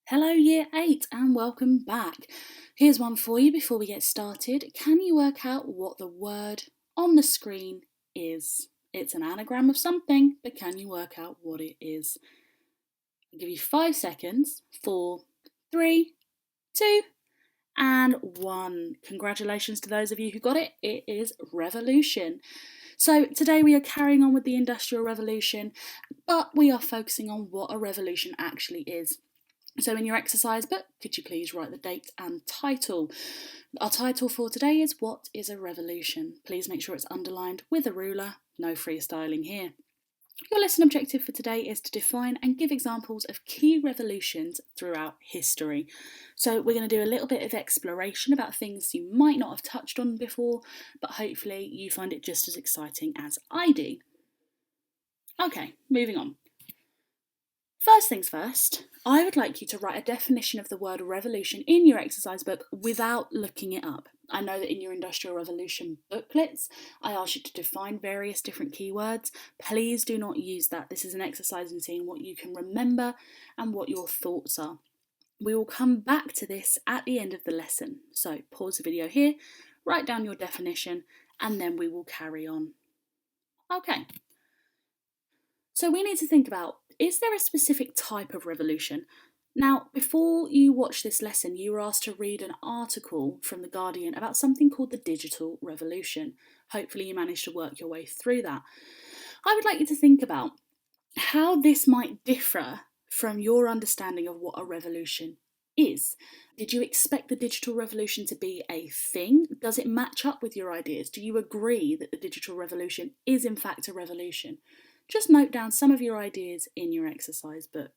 Hello Year 8 and welcome back. Here's one for you before we get started. Can you work out what the word on the screen is? It's an anagram of something, but can you work out what it is? I'll give you 5 seconds. 4, 3, 2, and 1. Congratulations to those of you who got it. It is revolution. So today we are carrying on with the Industrial Revolution, but we are focusing on what a revolution actually is. So in your exercise book, could you please write the date and title? Our title for today is What is a Revolution? Please make sure it's underlined with a ruler, no freestyling here. Your lesson objective for today is to define and give examples of key revolutions throughout history. So we're going to do a little bit of exploration about things you might not have touched on before, but hopefully you find it just as exciting as I do. Okay, moving on. First things first, I would like you to write a definition of the word revolution in your exercise book without looking it up. I know that in your Industrial Revolution booklets, I asked you to define various different keywords. Please do not use that. This is an exercise in seeing what you can remember and what your thoughts are. We will come back to this at the end of the lesson. So pause the video here, write down your definition, and then we will carry on. Okay. So we need to think about, is there a specific type of revolution? Now, before you watch this lesson, you were asked to read an article from The Guardian about something called the digital revolution. Hopefully you managed to work your way through that. I would like you to think about how this might differ from your understanding of what a revolution is. Did you expect the digital revolution to be a thing? Does it match up with your ideas? Do you agree that the digital revolution is in fact a revolution? Just note down some of your ideas in your exercise book,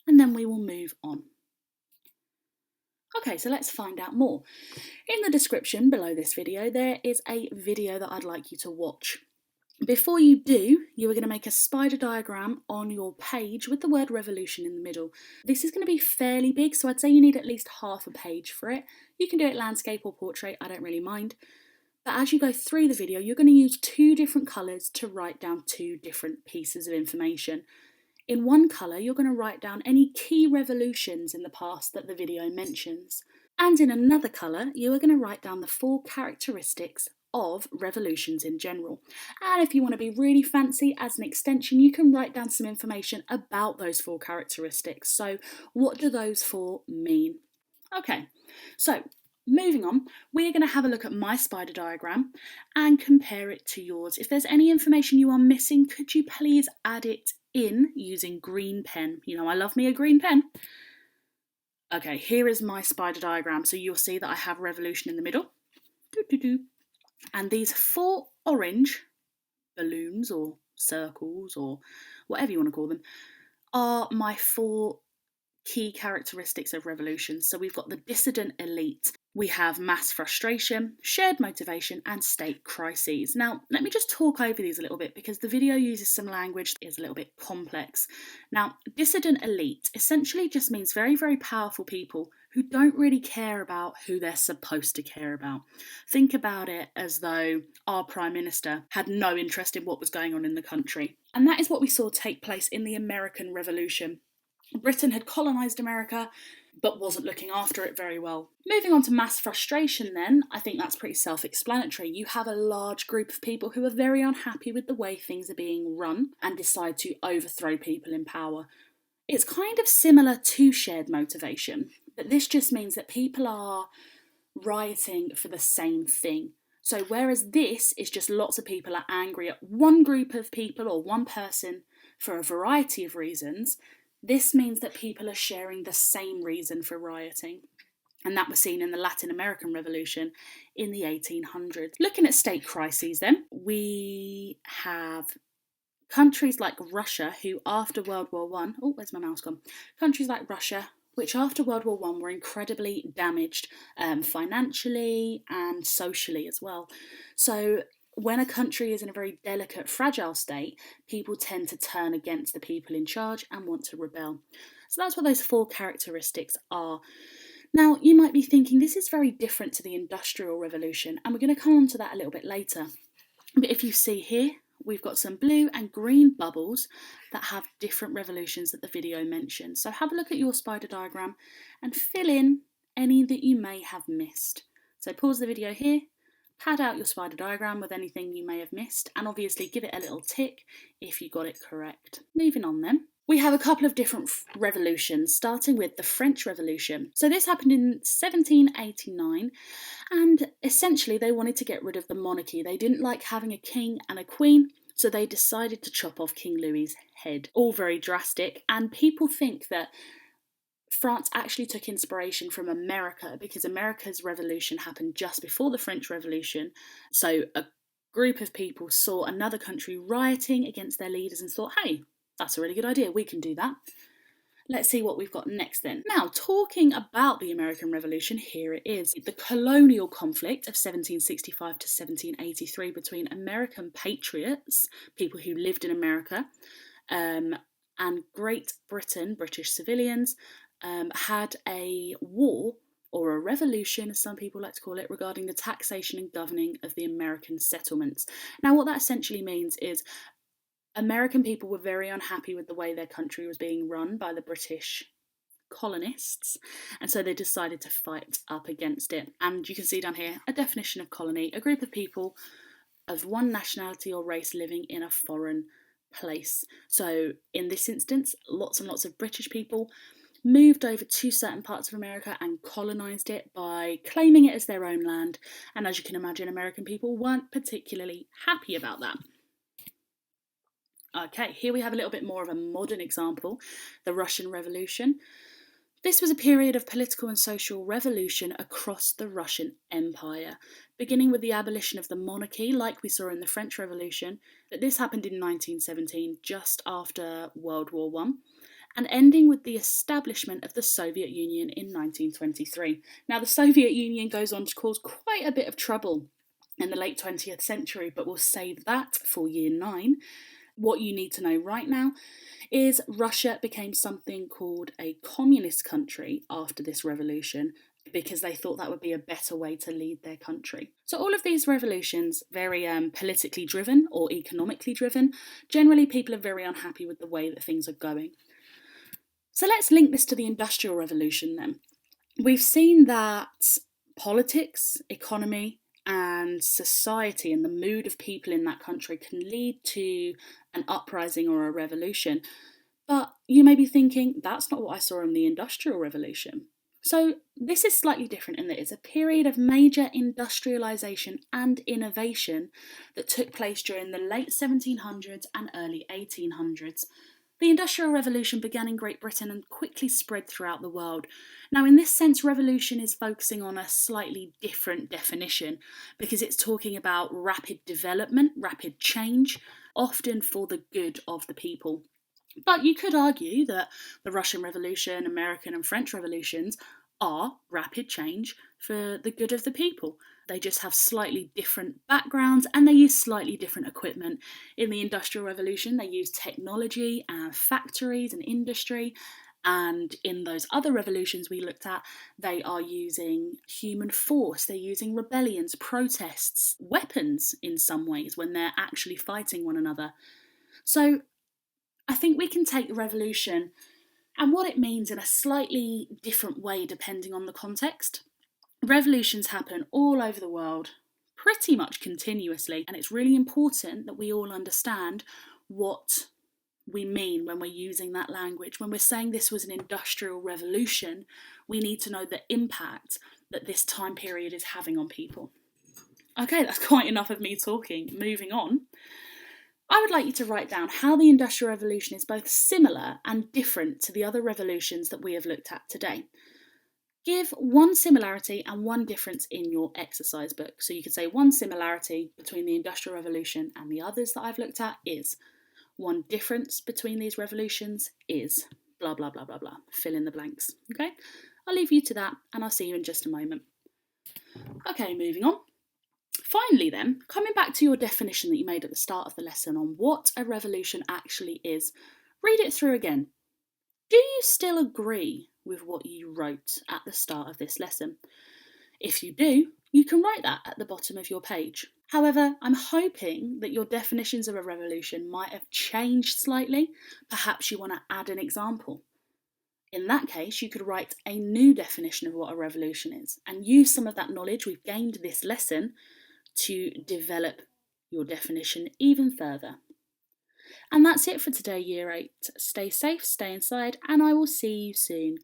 and then we will move on. Okay, so let's find out more. In the description below this video, there is a video that I'd like you to watch. Before you do, you are going to make a spider diagram on your page with the word revolution in the middle. This is going to be fairly big, so I'd say you need at least half a page for it. You can do it landscape or portrait, I don't really mind. But as you go through the video, you're going to use 2 different colours to write down 2 different pieces of information. In one colour, you're going to write down any key revolutions in the past that the video mentions. And in another colour, you are going to write down the 4 characteristics of revolutions in general. And if you want to be really fancy, as an extension, you can write down some information about those 4 characteristics. So what do those 4 mean? Okay, so moving on, we're going to have a look at my spider diagram and compare it to yours. If there's any information you are missing, could you please add it in using green pen? You know, I love me a green pen. Okay, here is my spider diagram. So you'll see that I have revolution in the middle. And these 4 orange balloons or circles or whatever you want to call them are my 4 key characteristics of revolution. So we've got the dissident elite, we have mass frustration, shared motivation, and state crises. Now, let me just talk over these a little bit because the video uses some language that is a little bit complex. Now, dissident elite essentially just means very, very powerful people who don't really care about who they're supposed to care about. Think about it as though our Prime Minister had no interest in what was going on in the country. And that is what we saw take place in the American Revolution. Britain had colonised America, but wasn't looking after it very well. Moving on to mass frustration then, I think that's pretty self-explanatory. You have a large group of people who are very unhappy with the way things are being run and decide to overthrow people in power. It's kind of similar to shared motivation, but this just means that people are rioting for the same thing. So whereas this is just lots of people are angry at one group of people or one person for a variety of reasons, this means that people are sharing the same reason for rioting. And that was seen in the Latin American Revolution in the 1800s. Looking at state crises then, we have countries like Russia who after World War I, where's my mouse gone? Countries like Russia, which after World War I were incredibly damaged financially and socially as well. So when a country is in a very delicate, fragile state, people tend to turn against the people in charge and want to rebel. So that's what those 4 characteristics are. Now, you might be thinking this is very different to the Industrial Revolution, and we're going to come on to that a little bit later. But if you see here, we've got some blue and green bubbles that have different revolutions that the video mentioned. So have a look at your spider diagram and fill in any that you may have missed. So pause the video here, pad out your spider diagram with anything you may have missed, and obviously give it a little tick if you got it correct. Moving on then. We have a couple of different revolutions, starting with the French Revolution. So this happened in 1789, and essentially they wanted to get rid of the monarchy. They didn't like having a king and a queen, so they decided to chop off King Louis's head. All very drastic, and people think that France actually took inspiration from America because America's revolution happened just before the French Revolution. So a group of people saw another country rioting against their leaders and thought, hey, that's a really good idea, we can do that. Let's see what we've got next then. Now, talking about the American Revolution, here it is. The colonial conflict of 1765 to 1783 between American patriots, people who lived in America, and Great Britain, British civilians, had a war, or a revolution as some people like to call it, regarding the taxation and governing of the American settlements. Now, what that essentially means is American people were very unhappy with the way their country was being run by the British colonists, and so they decided to fight up against it. And you can see down here a definition of colony: a group of people of one nationality or race living in a foreign place. So in this instance, lots and lots of British people moved over to certain parts of America and colonised it by claiming it as their own land, and as you can imagine, American people weren't particularly happy about that. Okay, here we have a little bit more of a modern example, the Russian Revolution. This was a period of political and social revolution across the Russian Empire, beginning with the abolition of the monarchy, like we saw in the French Revolution, but this happened in 1917, just after World War I, and ending with the establishment of the Soviet Union in 1923. Now, the Soviet Union goes on to cause quite a bit of trouble in the late 20th century, but we'll save that for year 9. What you need to know right now is Russia became something called a communist country after this revolution because they thought that would be a better way to lead their country. So all of these revolutions, very politically driven or economically driven, generally people are very unhappy with the way that things are going. So let's link this to the Industrial Revolution then. We've seen that politics, economy, and society and the mood of people in that country can lead to an uprising or a revolution. But you may be thinking, that's not what I saw in the Industrial Revolution. So this is slightly different in that it's a period of major industrialisation and innovation that took place during the late 1700s and early 1800s. The Industrial Revolution began in Great Britain and quickly spread throughout the world. Now, in this sense, revolution is focusing on a slightly different definition because it's talking about rapid development, rapid change, often for the good of the people. But you could argue that the Russian Revolution, American and French revolutions are rapid change for the good of the people. They just have slightly different backgrounds and they use slightly different equipment. In the Industrial Revolution, they use technology and factories and industry. And in those other revolutions we looked at, they are using human force, they're using rebellions, protests, weapons in some ways when they're actually fighting one another. So I think we can take the revolution and what it means in a slightly different way depending on the context. Revolutions happen all over the world, pretty much continuously, and it's really important that we all understand what we mean when we're using that language. When we're saying this was an industrial revolution, we need to know the impact that this time period is having on people. Okay, that's quite enough of me talking. Moving on. I would like you to write down how the Industrial Revolution is both similar and different to the other revolutions that we have looked at today. Give one similarity and one difference in your exercise book. So you could say one similarity between the Industrial Revolution and the others that I've looked at is, one difference between these revolutions is, blah, blah, blah, blah, blah. Fill in the blanks, okay? I'll leave you to that and I'll see you in just a moment. Okay, moving on. Finally then, coming back to your definition that you made at the start of the lesson on what a revolution actually is, read it through again. Do you still agree with what you wrote at the start of this lesson? If you do, you can write that at the bottom of your page. However, I'm hoping that your definitions of a revolution might have changed slightly. Perhaps you want to add an example. In that case, you could write a new definition of what a revolution is and use some of that knowledge we've gained this lesson to develop your definition even further. And that's it for today, Year 8. Stay safe, stay inside, and I will see you soon.